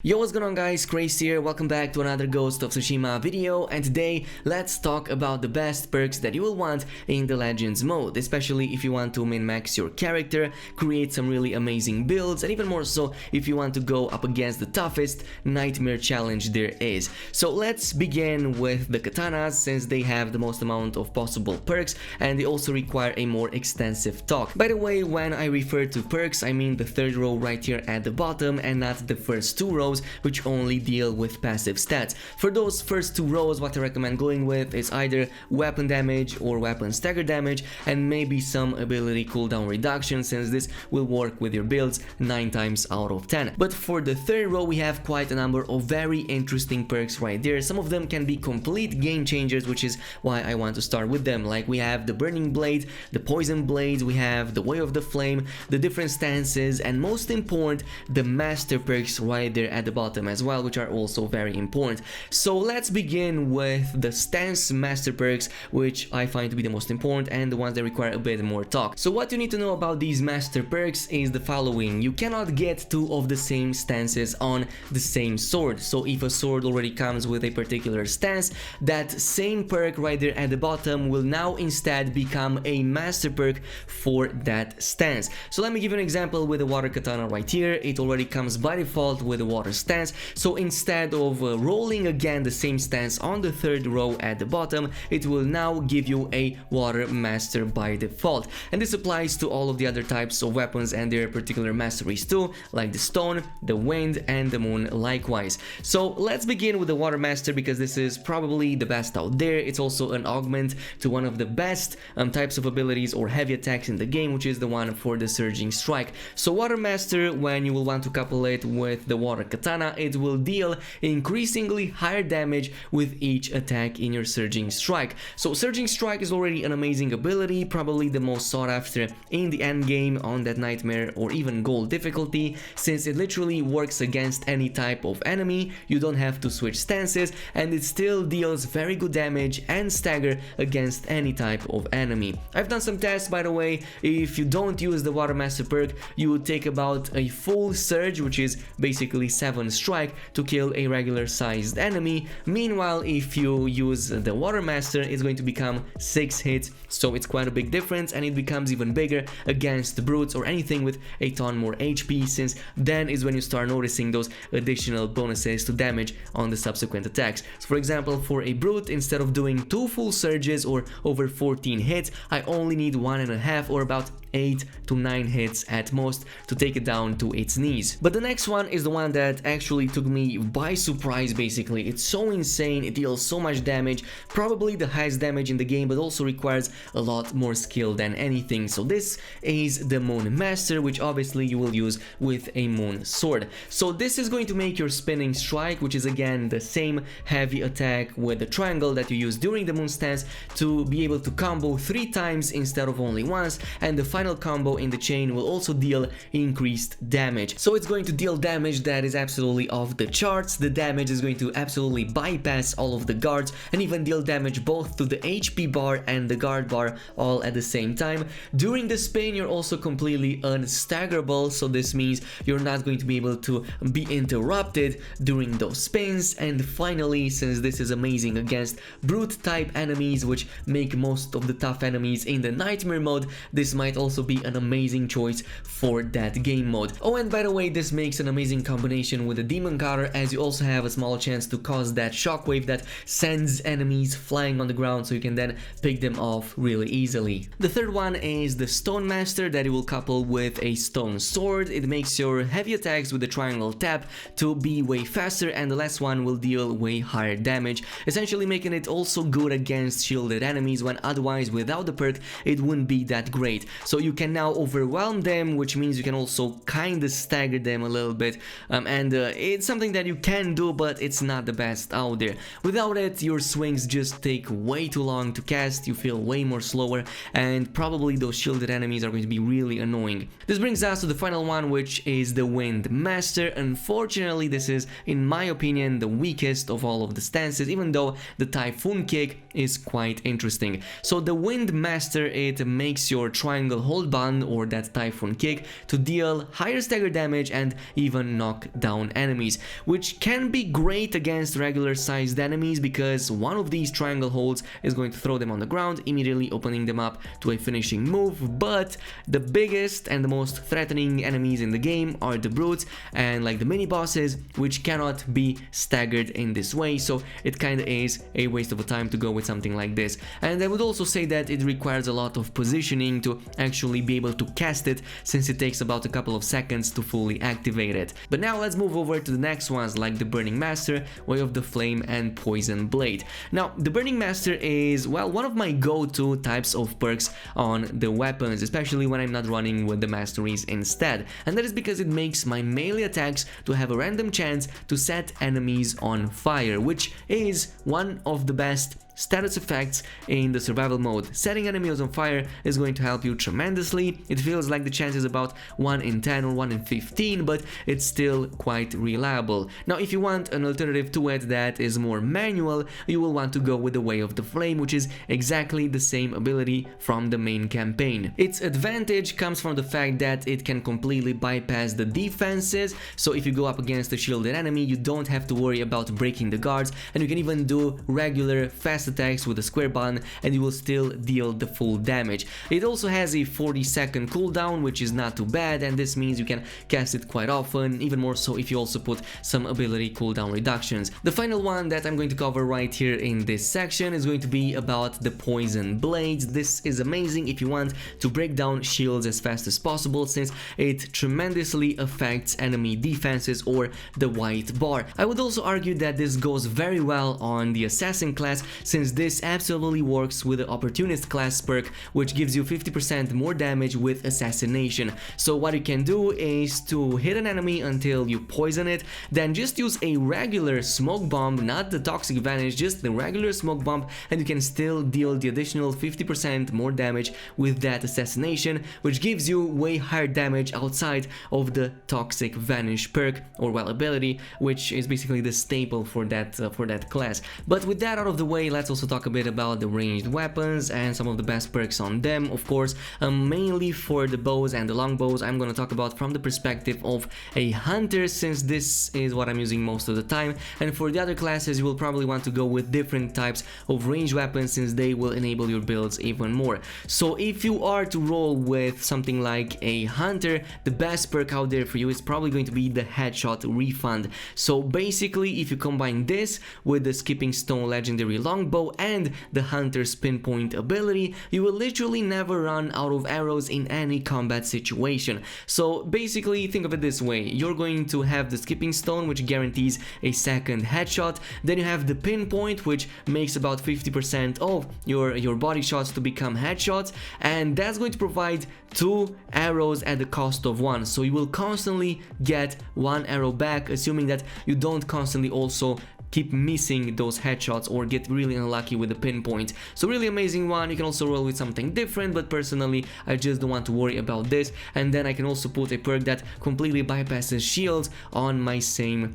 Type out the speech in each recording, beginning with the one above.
Yo, what's going on guys, Khraze here, welcome back to another Ghost of Tsushima video, and today let's talk about the best perks that you will want in the Legends mode, especially if you want to min-max your character, create some really amazing builds, and even more so if you want to go up against the toughest nightmare challenge there is. So let's begin with the katanas, since they have the most amount of possible perks and they also require a more extensive talk. By the way, when I refer to perks, I mean the third row right here at the bottom and not the first two rows, which only deal with passive stats. For those first two rows, what I recommend going with is either weapon damage or weapon stagger damage, and maybe some ability cooldown reduction, since this will work with your builds 9 times out of 10. But for the third row, we have quite a number of very interesting perks right there. Some of them can be complete game changers, which is why I want to start with them. Like we have the burning blade, the poison blades, we have the way of the flame, the different stances, and most important, the master perks right there at the bottom as well, which are also very important. So let's begin with the stance master perks, which I find to be the most important and the ones that require a bit more talk. So what you need to know about these master perks is the following: you cannot get two of the same stances on the same sword. So if a sword already comes with a particular stance, that same perk right there at the bottom will now instead become a master perk for that stance. So let me give you an example with the water katana right here. It already comes by default with the water stance, so instead of rolling again the same stance on the third row at the bottom, it will now give you a water master by default. And this applies to all of the other types of weapons and their particular masteries too, like the stone, the wind, and the moon likewise. So let's begin with the water master, because this is probably the best out there. It's also an augment to one of the best types of abilities or heavy attacks in the game, which is the one for the surging strike. So water master, when you will want to couple it with the water katana, it will deal increasingly higher damage with each attack in your surging strike. So surging strike is already an amazing ability, probably the most sought after in the end game on that nightmare or even gold difficulty, since it literally works against any type of enemy. You don't have to switch stances, and it still deals very good damage and stagger against any type of enemy. I've done some tests, by the way. If you don't use the water master perk, you would take about a full surge, which is basically 7 strike, to kill a regular sized enemy. Meanwhile, if you use the water master, it's going to become 6 hits, so it's quite a big difference, and it becomes even bigger against brutes or anything with a ton more HP, since then is when you start noticing those additional bonuses to damage on the subsequent attacks. So for example, for a brute, instead of doing 2 full surges or over 14 hits, I only need 1.5 or about 8 to 9 hits at most to take it down to its knees. But the next one is the one that actually took me by surprise. Basically, it's so insane, it deals so much damage, probably the highest damage in the game, but also requires a lot more skill than anything. So this is the moon master, which obviously you will use with a moon sword. So this is going to make your spinning strike, which is again the same heavy attack with the triangle that you use during the moon stance, to be able to combo 3 times instead of only once, and the final combo in the chain will also deal increased damage. So it's going to deal damage that is absolutely off the charts. The damage is going to absolutely bypass all of the guards and even deal damage both to the HP bar and the guard bar all at the same time. During the spin, you're also completely unstaggerable, so this means you're not going to be able to be interrupted during those spins. And finally, since this is amazing against brute type enemies, which make most of the tough enemies in the nightmare mode, this might also be an amazing choice for that game mode. Oh, and by the way, this makes an amazing combination with the demon cutter, as you also have a small chance to cause that shockwave that sends enemies flying on the ground, so you can then pick them off really easily. The third one is the stone master, that you will couple with a stone sword. It makes your heavy attacks with the triangle tap to be way faster, and the last one will deal way higher damage, essentially making it also good against shielded enemies, when otherwise without the perk it wouldn't be that great. So you can now overwhelm them, which means you can also kinda stagger them a little bit, and it's something that you can do, but it's not the best out there. Without it, your swings just take way too long to cast, you feel way more slower, and probably those shielded enemies are going to be really annoying. This brings us to the final one, which is the Wind Master. Unfortunately, this is, in my opinion, the weakest of all of the stances, even though the Typhoon Kick is quite interesting. So the Wind Master, it makes your triangle hold button or that typhoon kick to deal higher stagger damage and even knock down enemies, which can be great against regular sized enemies because one of these triangle holds is going to throw them on the ground, immediately opening them up to a finishing move. But the biggest and the most threatening enemies in the game are the brutes and like the mini bosses, which cannot be staggered in this way, so it kind of is a waste of time to go with something like this. And I would also say that it requires a lot of positioning to actually be able to cast it, since it takes about a couple of seconds to fully activate it. But now let's move over to the next ones, like the Burning Master, Way of the Flame and Poison Blade. Now the Burning Master is, well, one of my go-to types of perks on the weapons, especially when I'm not running with the masteries instead, and that is because it makes my melee attacks to have a random chance to set enemies on fire, which is one of the best status effects in the survival mode. Setting enemies on fire is going to help you tremendously. It feels like the chance is about 1 in 10 or 1 in 15, but it's still quite reliable. Now if you want an alternative to it that is more manual, you will want to go with the Way of the Flame, which is exactly the same ability from the main campaign. Its advantage comes from the fact that it can completely bypass the defenses, so if you go up against a shielded enemy, you don't have to worry about breaking the guards, and you can even do regular fast attacks with a square button and you will still deal the full damage. It also has a 40-second cooldown, which is not too bad, and this means you can cast it quite often, even more so if you also put some ability cooldown reductions. The final one that I'm going to cover right here in this section is going to be about the Poison Blades. This is amazing if you want to break down shields as fast as possible, since it tremendously affects enemy defenses or the white bar. I would also argue that this goes very well on the Assassin class, since this absolutely works with the Opportunist class perk, which gives you 50% more damage with Assassination. So what you can do is to hit an enemy until you poison it, then just use a regular smoke bomb, not the Toxic Vanish, just the regular smoke bomb, and you can still deal the additional 50% more damage with that Assassination, which gives you way higher damage outside of the Toxic Vanish perk, or well, ability, which is basically the staple for that class. But with that out of the way, let's also talk a bit about the ranged weapons and some of the best perks on them. Of course, mainly for the bows and the longbows, I'm going to talk about from the perspective of a hunter, since this is what I'm using most of the time, and for the other classes you will probably want to go with different types of ranged weapons, since they will enable your builds even more. So if you are to roll with something like a hunter, the best perk out there for you is probably going to be the Headshot Refund. So basically, if you combine this with the Skipping Stone legendary longbow and the Hunter's Pinpoint ability, you will literally never run out of arrows in any combat situation. So basically, think of it this way: you're going to have the Skipping Stone, which guarantees a second headshot, then you have the Pinpoint, which makes about 50% of your body shots to become headshots, and that's going to provide 2 arrows at the cost of 1, so you will constantly get 1 arrow back, assuming that you don't constantly also keep missing those headshots or get really unlucky with the pinpoint. So really amazing one. You can also roll with something different, but personally I just don't want to worry about this. And then I can also put a perk that completely bypasses shields on my same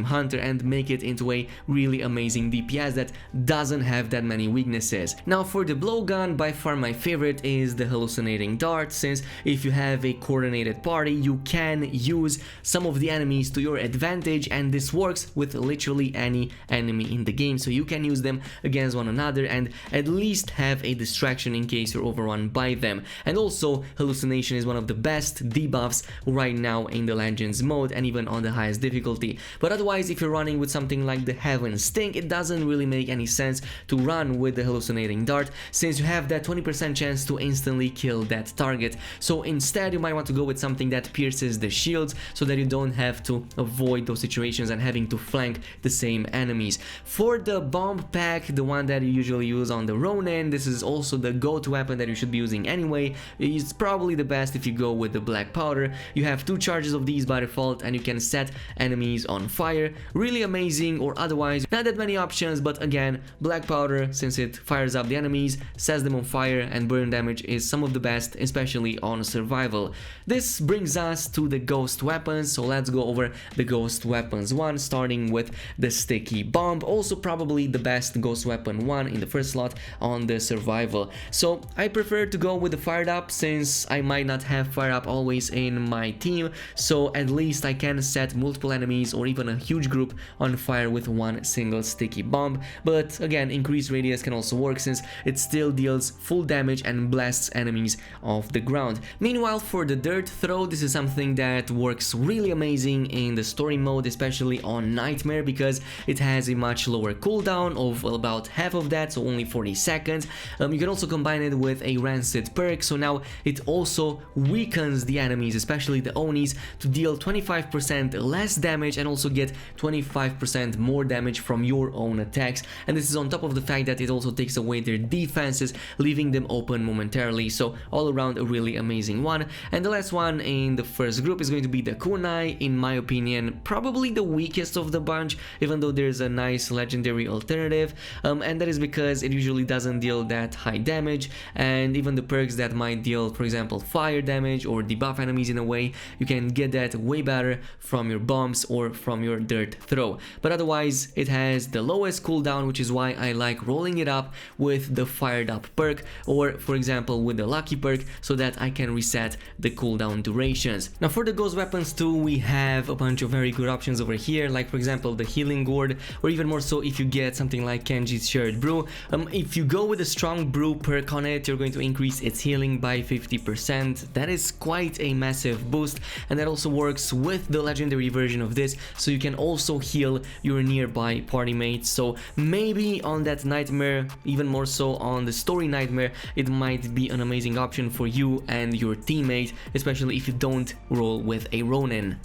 hunter and make it into a really amazing DPS that doesn't have that many weaknesses. Now for the blowgun, by far my favorite is the Hallucinating Dart, since if you have a coordinated party you can use some of the enemies to your advantage, and this works with literally any enemy in the game, so you can use them against one another and at least have a distraction in case you're overrun by them. And also hallucination is one of the best debuffs right now in the Legends mode and even on the highest difficulty. But otherwise, if you're running with something like the Heaven Stink, it doesn't really make any sense to run with the Hallucinating Dart, since you have that 20% chance to instantly kill that target. So instead you might want to go with something that pierces the shields, so that you don't have to avoid those situations and having to flank the same enemies. For the bomb pack, the one that you usually use on the Ronin, this is also the go-to weapon that you should be using anyway. It's probably the best if you go with the black powder. You have 2 charges of these by default and you can set enemies on fire. Really amazing, or otherwise not that many options, but again, black powder, since it fires up the enemies, sets them on fire, and burn damage is some of the best, especially on survival. This brings us to the ghost weapons, so let's go over the ghost weapons one, starting with the sticky bomb, also probably the best ghost weapon one in the first slot on the survival. So I prefer to go with the fired up since I might not have fire up always in my team, so at least I can set multiple enemies or even a huge group on fire with one single sticky bomb. But again, increased radius can also work since it still deals full damage and blasts enemies off the ground. Meanwhile, for the dirt throw, this is something that works really amazing in the story mode, especially on Nightmare, because it has a much lower cooldown of about half of that, so only 40 seconds. You can also combine it with a rancid perk, so now it also weakens the enemies, especially the Onis, to deal 25% less damage and also get 25% more damage from your own attacks. And this is on top of the fact that it also takes away their defenses, leaving them open momentarily. So all around a really amazing one. And the last one in the first group is going to be the kunai. In my opinion, probably the weakest of the bunch, even though there's a nice legendary alternative, and that is because it usually doesn't deal that high damage, and even the perks that might deal, for example, fire damage or debuff enemies in a way, you can get that way better from your bombs or from your dirt throw. But otherwise, it has the lowest cooldown, which is why I like rolling it up with the fired up perk, or for example with the lucky perk, so that I can reset the cooldown durations. Now for the ghost weapons too, we have a bunch of very good options over here, like for example the healing gourd, or even more so if you get something like Kenji's shared brew. If you go with a strong brew perk on it, you're going to increase its healing by 50%. That is quite a massive boost, and that also works with the legendary version of this, so you can also heal your nearby party mates. So maybe on that Nightmare, even more so on the story Nightmare, it might be an amazing option for you and your teammate, especially if you don't roll with a Ronin.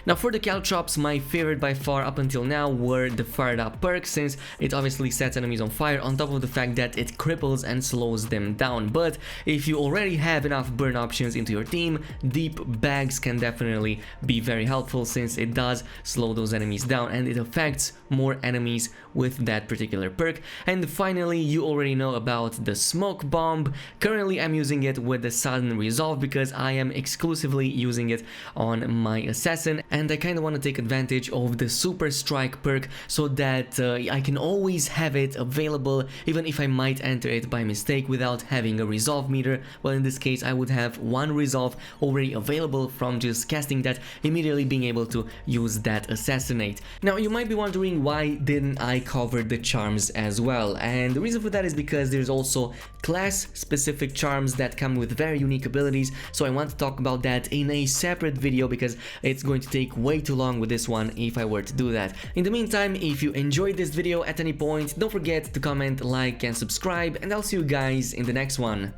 Now for the caltrops, my favorite by far up until now were the fired up perk, since it obviously sets enemies on fire, on top of the fact that it cripples and slows them down. But if you already have enough burn options into your team, deep bags can definitely be very helpful, since it does slow those enemies down and it affects more enemies with that particular perk. And finally, you already know about the smoke bomb. Currently I'm using it with the sudden resolve because I am exclusively using it on my assassin, and I kind of want to take advantage of the super strike perk so that I can always have it available, even if I might enter it by mistake without having a resolve meter. Well, in this case I would have one resolve already available from just casting that, immediately being able to use that assassinate. Now you might be wondering, why didn't I cover the charms as well? And the reason for that is because there's also class specific charms that come with very unique abilities, so I want to talk about that in a separate video because it's going to take way too long with this one if I were to do that. In the meantime, if you enjoyed this video at any point, don't forget to comment, like and subscribe, and I'll see you guys in the next one.